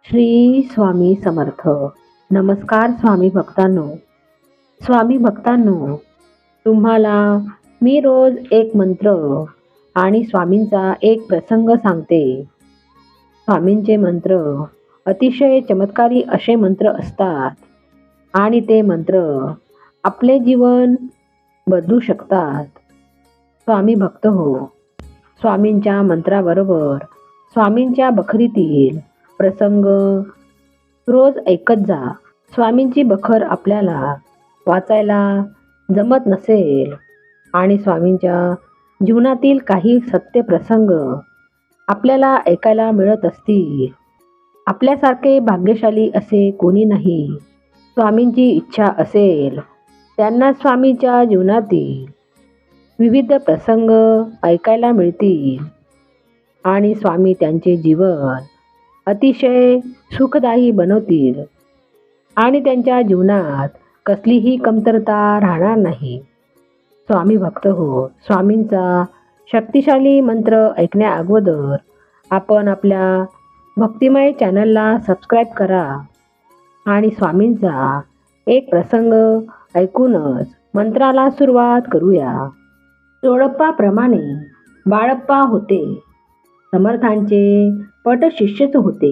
श्री स्वामी समर्थ. नमस्कार स्वामी भक्तांनो. स्वामी भक्तांनो, तुम्हाला मी रोज एक मंत्र आणि स्वामींचा एक प्रसंग सांगते. स्वामींचे मंत्र अतिशय चमत्कारी असे मंत्र असतात आणि ते मंत्र आपले जीवन बदलू शकतात. स्वामी भक्त हो, स्वामींच्या मंत्राबरोबर स्वामींच्या बखरीतील प्रसंग रोज ऐकत जा. स्वामींची बखर आपल्याला वाचायला जमत नसेल आणि स्वामींच्या जीवनातील काही सत्य प्रसंग आपल्याला ऐकायला मिळत असतील, आपल्यासारखे भाग्यशाली असे कोणी नाही. स्वामींची इच्छा असेल त्यांना स्वामींच्या जीवनातील विविध प्रसंग ऐकायला मिळतील आणि स्वामी त्यांचे जीवन अतिशय सुखदायी बनवतील आणि त्यांच्या जीवनात कसलीही कमतरता राहणार नाही. स्वामी भक्त हो, स्वामींचा शक्तिशाली मंत्र ऐकण्या अगोदर आपण आपल्या भक्तिमय चॅनलला सबस्क्राईब करा आणि स्वामींचा एक प्रसंग ऐकूनच मंत्राला सुरुवात करूया. चोळप्पाप्रमाणे बाळप्पा होते. समर्थांचे पट शिष्यच होते.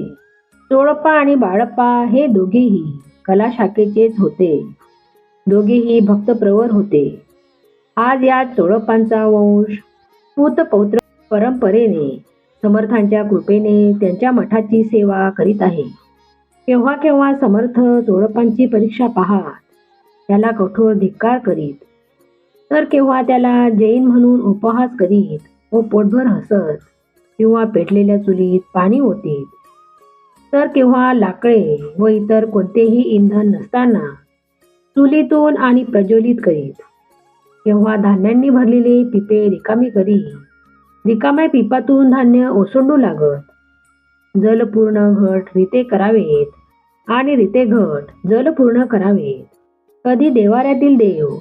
चोळप्पा आणि बाळप्पा हे दोघेही कला शाखेचेच होते. दोघेही भक्तप्रवर होते. आज या चोळप्पांचा वंश पूतपौत्र परंपरेने समर्थांच्या कृपेने त्यांच्या मठाची सेवा करीत आहे. केव्हा केव्हा समर्थ चोळप्पांची परीक्षा पाहत त्याला कठोर धिक्कार करीत, तर केव्हा त्याला जैन म्हणून उपहास करीत व पोटभर हसत किंवा पेटलेल्या चुलीत पाणी ओतीत, तर केव्हा लाकडे व इतर कोणतेही इंधन नसताना चुलीतून आणि प्रज्वलित करीत, केव्हा धान्यांनी भरलेले पिपे रिकामी करीत, रिकाम्या पिपातून धान्य ओसंडू लागत. जलपूर्ण घट रिते करावेत आणि रिते घट जलपूर्ण करावेत. कधी देवाऱ्यातील देव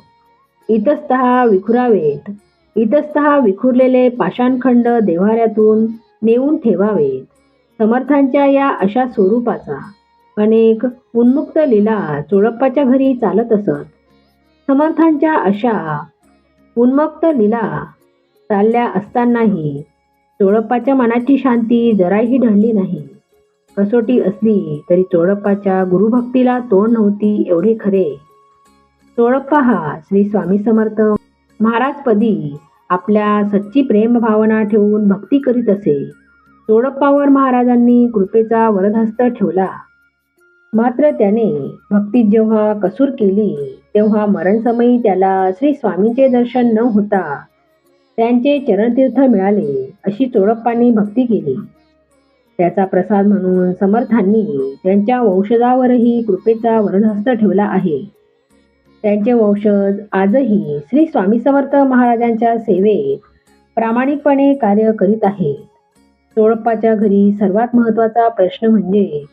इतस्तः विखुरावेत, इतस्तः विखुरलेले पाषाणखंड देव्हाऱ्यातून नेऊन ठेवावेत. समर्थांच्या या अशा स्वरूपाचा अनेक उन्मुक्त लीला चोळप्पाच्या घरी चालत असत. समर्थांच्या अशा उन्मुक्त लीला चालल्या असतानाही चोळप्पाच्या मनाची शांती जराही ढळली नाही. कसोटी असली तरी चोळप्पाच्या गुरुभक्तीला तोड नव्हती एवढे खरे. चोळप्पा हा श्री स्वामी समर्थ महाराजपदी आपल्या सच्ची प्रेम भावना ठेवून भक्ती करीत असे. चोळप्पावर महाराजांनी कृपेचा वरदहस्त ठेवला. मात्र त्याने भक्तीत जेव्हा कसूर केली तेव्हा मरणसमयी त्याला श्री स्वामींचे दर्शन न होता त्यांचे चरणतीर्थ मिळाले अशी चोळप्पांनी भक्ती केली. त्याचा प्रसाद म्हणून समर्थांनी त्यांच्या वंशजावरही कृपेचा वरदहस्त ठेवला आहे. त्यांचे वंशज आजही श्री स्वामी समर्थ महाराजांच्या सेवेत प्रामाणिकपणे कार्य करीत आहेत. चोळप्पाच्या घरी सर्वात महत्त्वाचा प्रश्न म्हणजे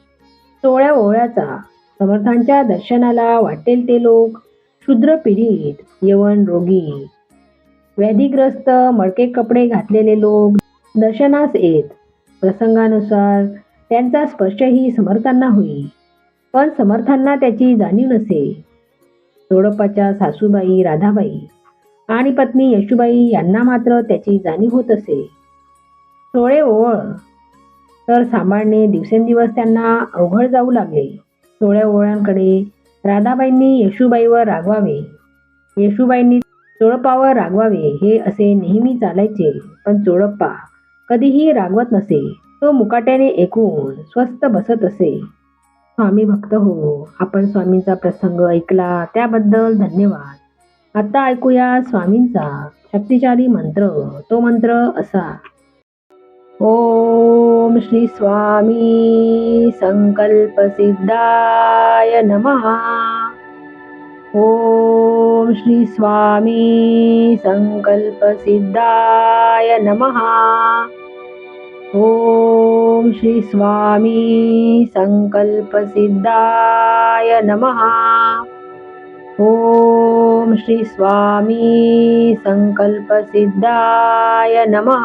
सोळ्या ओळ्याचा. समर्थांच्या दर्शनाला वाटेल ते लोक क्षुद्र पीडित, यवन रोगी, व्याधिग्रस्त, मळके कपडे घातलेले लोक दर्शनास येत. प्रसंगानुसार त्यांचा स्पर्शही समर्थांना होई, पण समर्थांना त्याची जाणीव नसे. चोळप्पाच्या सासूबाई राधाबाई आणि पत्नी यशुबाई यांना मात्र त्याची जाणीव होत असे. सोळे ओळ तर सांभाळणे दिवसेंदिवस त्यांना अवघड जाऊ लागले. सोळ्या ओळ्यांकडे राधाबाईंनी यशुबाईवर रागवावे, यशुबाईंनी चोळप्पावर रागवावे हे असे नेहमी चालायचे. पण चोळप्पा कधीही रागवत नसे. तो मुकाट्याने ऐकून स्वस्थ बसत असे. स्वामी भक्त हो, आपण स्वामींचा प्रसंग ऐकला त्याबद्दल धन्यवाद. आता ऐकूया स्वामींचा शक्तिशाली मंत्र. तो मंत्र असा: ओम श्री स्वामी संकल्प सिद्धाय नमः. ओम श्री स्वामी संकल्प सिद्धाय नमः. ओम श्री स्वामी संकल्प सिद्धाय नमः. ओम श्री स्वामी संकल्प सिद्धाय नमः.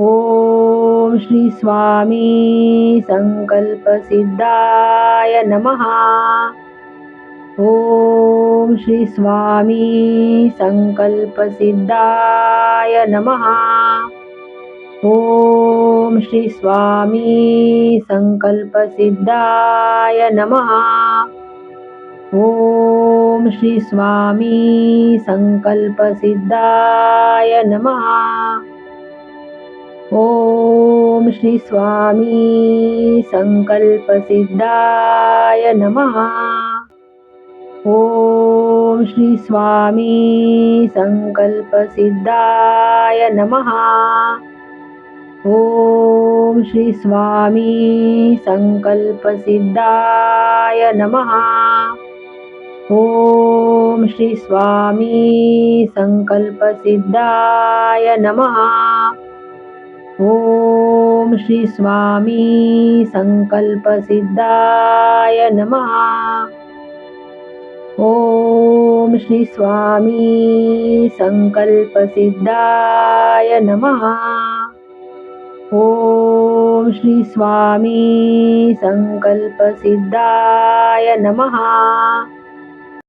ओम श्री स्वामी संकल्प सिद्धाय नमः. ओम श्री स्वामी संकल्प सिद्धाय नमः. ओम श्री स्वामी संकल्प सिद्धाय नमः. ओम श्री स्वामी संकल्प सिद्धाय नमः. ओम श्री स्वामी संकल्प सिद्धाय नमः. ओम श्री स्वामी संकल्प सिद्धाय नमः. ओम श्री स्वामी संकल्प सिद्धाय नमः. ओम श्री स्वामी संकल्प सिद्धाय नमः. ओम श्री स्वामी संकल्प सिद्धाय नमः. ओम श्री स्वामी संकल्प सिद्धाय नमः. ओम श्री स्वामी संकल्प सिद्धाय नमः.